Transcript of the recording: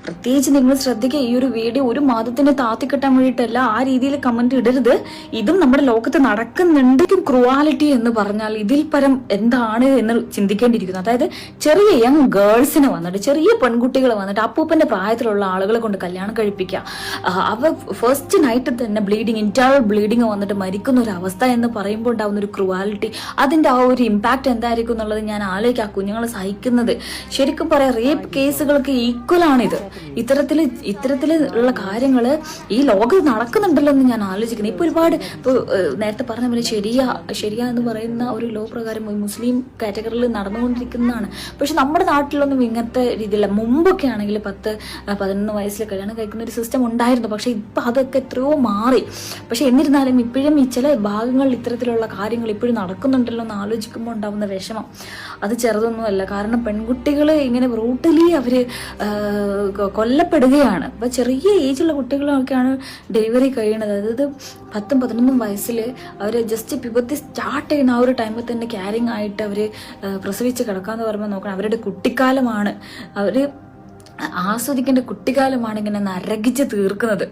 പ്രത്യേകിച്ച് നിങ്ങൾ ശ്രദ്ധിക്കുക, ഈ ഒരു വീഡിയോ ഒരു മതത്തിന് താത്തിക്കെട്ടാൻ വേണ്ടിയിട്ടല്ല, ആ രീതിയിൽ കമന്റ് ഇടരുത്. ഇതും നമ്മുടെ ലോകത്ത് നടക്കുന്നുണ്ട്. ക്രൂവാലിറ്റി എന്ന് പറഞ്ഞാൽ ഇതിൽ പരം എന്താണ് എന്ന് ചിന്തിക്കേണ്ടിയിരിക്കുന്നു. അതായത് ചെറിയ യങ് ഗേൾസിനെ വന്നിട്ട്, ചെറിയ പെൺകുട്ടികളെ വന്നിട്ട് അപ്പൂപ്പന്റെ പ്രായത്തിലുള്ള ആളുകളെ കൊണ്ട് കല്യാണം കഴിപ്പിക്കുക. അവ ഫസ്റ്റ് നൈറ്റ് തന്നെ ബ്ലീഡിങ്, ഇന്റേണൽ ബ്ലീഡിങ് വന്നിട്ട് മരിക്കുന്ന ഒരു അവസ്ഥ എന്ന് പറയുമ്പോൾ ഉണ്ടാവുന്ന ഒരു ക്രൂവാലിറ്റി, അതിന്റെ ആ ഒരു ഇമ്പാക്ട് എന്തായിരിക്കും എന്നുള്ളത് ഞാൻ ആലോചിക്കുക. ആ കുഞ്ഞുങ്ങൾ സഹിക്കുന്നത് ശരിക്കും പറയാം, റേപ്പ് കേസുകൾക്ക് ഈക്വലാണിത്. ഇത്തരത്തിലുള്ള കാര്യങ്ങൾ ഈ ലോകത്ത് നടക്കുന്നുണ്ടല്ലോ എന്ന് ഞാൻ ആലോചിക്കുന്നത്. ഇപ്പൊ ഒരുപാട് നേരത്തെ പറഞ്ഞ പോലെ ശരിയ എന്ന് പറയുന്ന ഒരു ലോ പ്രകാരം മുസ്ലിം കാറ്റഗറിയിൽ നടന്നുകൊണ്ടിരിക്കുന്നതാണ്. പക്ഷെ നമ്മുടെ നാട്ടിലൊന്നും ഇങ്ങനത്തെ രീതിയില്ല. മുമ്പൊക്കെ ആണെങ്കിൽ 10-11 വയസ്സിൽ കല്യാണം കഴിക്കുന്ന ഒരു സിസ്റ്റം ഉണ്ടായിരുന്നു. പക്ഷെ ഇപ്പൊ അതൊക്കെ എത്രയോ മാറി. പക്ഷെ എന്നിരുന്നാലും ഇപ്പോഴും ഈ ചില ഭാഗങ്ങളിൽ ഇത്തരത്തിലുള്ള കാര്യങ്ങൾ ഇപ്പോഴും നടക്കുന്നുണ്ടല്ലോ എന്ന് ആലോചിക്കുമ്പോൾ ഉണ്ടാവുന്ന വിഷമം അത് ചെറുതൊന്നുമല്ല. കാരണം പെൺകുട്ടികൾ ഇങ്ങനെ ബ്രൂട്ടലി അവര് കൊല്ലപ്പെടുകയാണ്. അപ്പൊ ചെറിയ ഏജുള്ള കുട്ടികളൊക്കെയാണ് ഡെലിവറി കഴിയണത്. അതായത് 10-11 വയസ്സിൽ അവര് ജസ്റ്റ് പ്യൂബർട്ടി സ്റ്റാർട്ട് ചെയ്യുന്ന ആ ഒരു ടൈമിൽ തന്നെ ക്യാരിങ് ആയിട്ട് അവര് പ്രസവിച്ച് കിടക്കാന്ന് പറയുമ്പോൾ നോക്കണം, അവരുടെ കുട്ടിക്കാലമാണ്, അവര് ആസ്വദിക്കേണ്ട കുട്ടിക്കാലമാണ് ഇങ്ങനെ നരകിച്ച് തീർക്കുന്നത്.